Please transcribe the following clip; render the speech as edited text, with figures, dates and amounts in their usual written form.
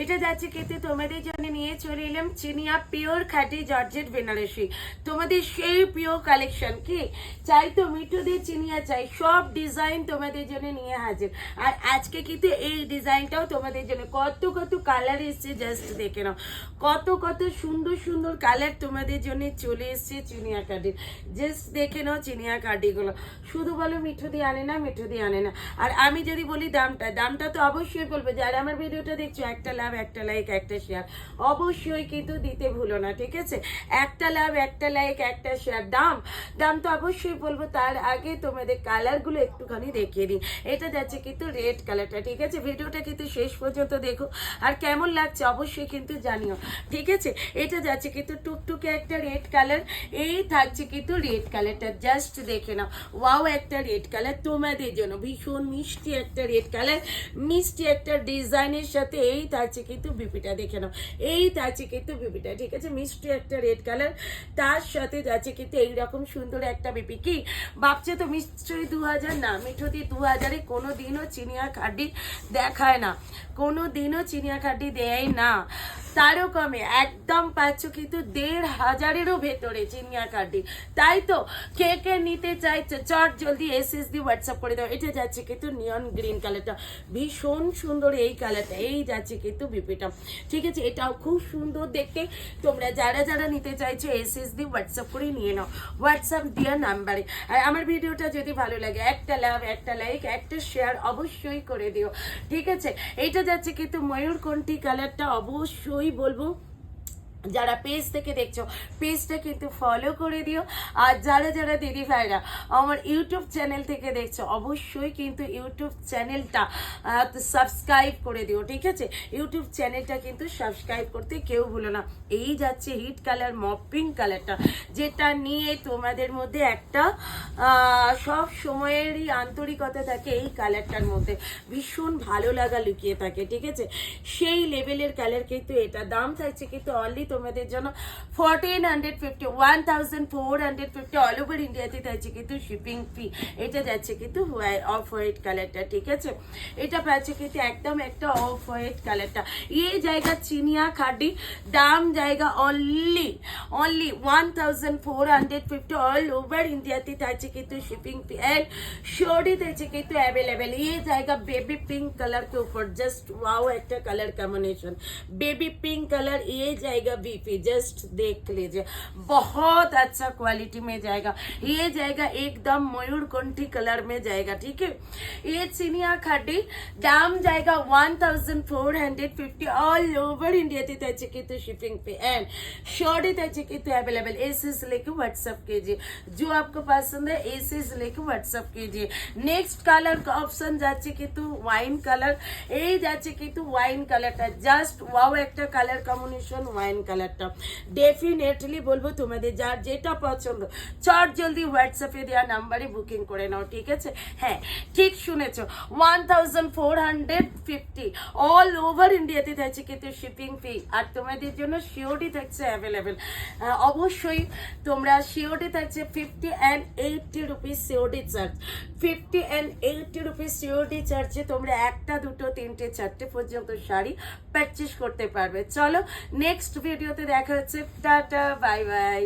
এটা যাচ্ছে কিন্তু তোমাদের জন্য নিয়ে চলে এলাম চিনিয়া পিওর খাঁটি জর্জেট বেনারসি, তোমাদের সেই পিওর কালেকশন। কি চাই তো মিঠু দিয়ে চিনিয়া চাই, সব ডিজাইন তোমাদের জন্য নিয়ে হাজির। আর আজকে কিন্তু এই ডিজাইনটাও তোমাদের জন্য কত কত কালার এসছে, জাস্ট দেখে নাও কত কত সুন্দর সুন্দর কালার তোমাদের জন্য চলে এসছে চিনিয়া কার্ডির। জাস্ট দেখে নাও চিনিয়া কার্ডিগুলো, শুধু বলো মিঠু দিয়ে আনে না, মিঠু দিয়ে আনে না। আর আমি যদি বলি দামটা তো অবশ্যই বলবো, যারা আমার ভিডিওটা দেখছো একটা লাভ, একটা লাইক, একটা শেয়ার অবশ্যই কিন্তু দিতে ভুলো না, ঠিক আছে? একটা লাভ, একটা লাইক, একটা শেয়ার। দাম তো অবশ্যই বলবো, তার আগে তোমাদের কালারগুলো একটুখানি দেখিয়ে দিই। এটা যাচ্ছে কিন্তু রেড কালারটা, ঠিক আছে? ভিডিওটা কিন্তু শেষ পর্যন্ত দেখো, আর কেমন লাগছে অবশ্যই কিন্তু জানিও, ঠিক আছে? এটা যাচ্ছে কিন্তু টুকটুকে একটা রেড কালার, এই থাকছে কিন্তু রেড কালারটা, জাস্ট দেখে নাও। ওয়াও, একটা রেড কালার তোমাদের জন্য, ভীষণ মিষ্টি একটা রেড কালার, মিষ্টি একটা ডিজাইনের সাথে এই থাকছে কিন্তু বিপিটা, দেখে নাও এই থাকছে কিন্তু বিপিটা, ঠিক আছে? মিষ্টি একটা রেড কালার, তার সাথে যাচ্ছে কিন্তু এইরকম সুন্দর একটা বিপি। কি ভাবছে তো নিশ্চয়ই 2000? না, মিঠুদি 2000-এ কোনো দিনও চিনিয়া খাড্ডি দেখায় না, কোনো দিনও চিনিয়া খাড্ডি দেয় না। তারও কমে একদম পাচ্ছ কিন্তু 1500-এরও ভেতরে চিনিয়া কার্ডি। তাই তো কে কে নিতে চাইছে চট জলদি এসএসডি হোয়াটসঅ্যাপ করে দাও। এটা যাচ্ছে কিন্তু নিয়ন গ্রিন কালারটা, ভীষণ সুন্দর এই কালারটা, এই যাচ্ছে কিন্তু বিপিটা, ঠিক আছে? এটাও খুব সুন্দর দেখতে। তোমরা যারা যারা নিতে চাইছো এসএসডি হোয়াটসঅ্যাপ করে নিয়ে নাও, হোয়াটসঅ্যাপ দেওয়া নাম্বারে। আর আমার ভিডিওটা যদি ভালো লাগে একটা লাভ, একটা লাইক, একটা শেয়ার অবশ্যই করে দিও, ঠিক আছে? এইটা যাচ্ছে কিন্তু ময়ূরকণ্ঠী কালারটা, অবশ্যই বলবো যারা পেজ থেকে দেখছো পেজটা কিন্তু ফলো করে দিও। আর যারা যারা দিদি ভাইরা আমার ইউটিউব চ্যানেল থেকে দেখছো অবশ্যই কিন্তু ইউটিউব চ্যানেলটা সাবস্ক্রাইব করে দিও, ঠিক আছে? ইউটিউব চ্যানেলটা কিন্তু সাবস্ক্রাইব করতে কেউ ভুলো না। এই যাচ্ছে হিট কালার মপ পিঙ্ক কালারটা, যেটা নিয়ে তোমাদের মধ্যে একটা সব সময়েরই আন্তরিকতা থাকে, এই কালারটার মধ্যে ভীষণ ভালো লাগা লুকিয়ে থাকে, ঠিক আছে? সেই লেভেলের কালার কিন্তু এটা। দাম থাকছে কিন্তু অনলি তোমাদের জন্য 1450, 1450 অল ওভার ইন্ডিয়াতে থাকছে কিন্তু শিপিং ফি। এটা যাচ্ছে কিন্তু অফ হোয়াইট কালারটা, ঠিক আছে? এটা পাচ্ছে কিন্তু একদম একটা অফ হোয়াইট কালারটা, এই জায়গা চিনিয়া খাডি। দাম জায়গা অনলি 1450 অল ওভার ইন্ডিয়াতে থাকছে কিন্তু শিপিং ফি एंड शॉर्टी থাকছে কিন্তু अवेलेबल। ये जाएगा बेबी पिंक कलर के ऊपर, जस्ट वाओ একটা colour combination baby pink colour, ये जाएगा बीपी, जस्ट देख लीजिए बहुत अच्छा क्वालिटी में जाएगा। ये जाएगा एकदम मयूरकंठी कलर में जाएगा, ठीक है? ये चिनिया खाटी दाम जाएगा 1450 ऑल ओवर इंडिया তে থাকছে কিন্তু শিপিং पे एंड शॉर्टी থাকছে কিন্তু अवेलेबल। एसेस लेके व्हाट्सएप कीजिए, जो आपको पसंद है एसेस लेके व्हाट्सएप कीजिए। नेक्स्ट कलर का ऑप्शन যাচ্ছে কিন্তু ওয়াইন কালার, এই যাচ্ছে কিন্তু ওয়াইন কালারটা, জাস্ট ওয়াও একটা কালার কম্বিনেশন ওয়াইন কালারটা। ডেফিনেটলি বলবো তোমাদের যার যেটা পছন্দ চট জলদি হোয়াটসঅ্যাপে দেওয়া নাম্বারে বুকিং করে নাও, ঠিক আছে? হ্যাঁ, ঠিক শুনেছো, 1450 অল ওভার ইন্ডিয়াতে থাকছে কিন্তু শিপিং ফি। আর তোমাদের জন্য সিওডি থাকছে অ্যাভেলেবেল, অবশ্যই তোমরা সিওডি থাকছে 50 and 80 rupees COD charge, 50 and 80 rupees COD চার্জে তোমরা একটা, দুটো, তিনটে, চারটে পর্যন্ত শাড়ি পারচেস করতে পারবে। চলো নেক্সট ভিডিওতে দেখা হচ্ছে, টাটা, বাই বাই।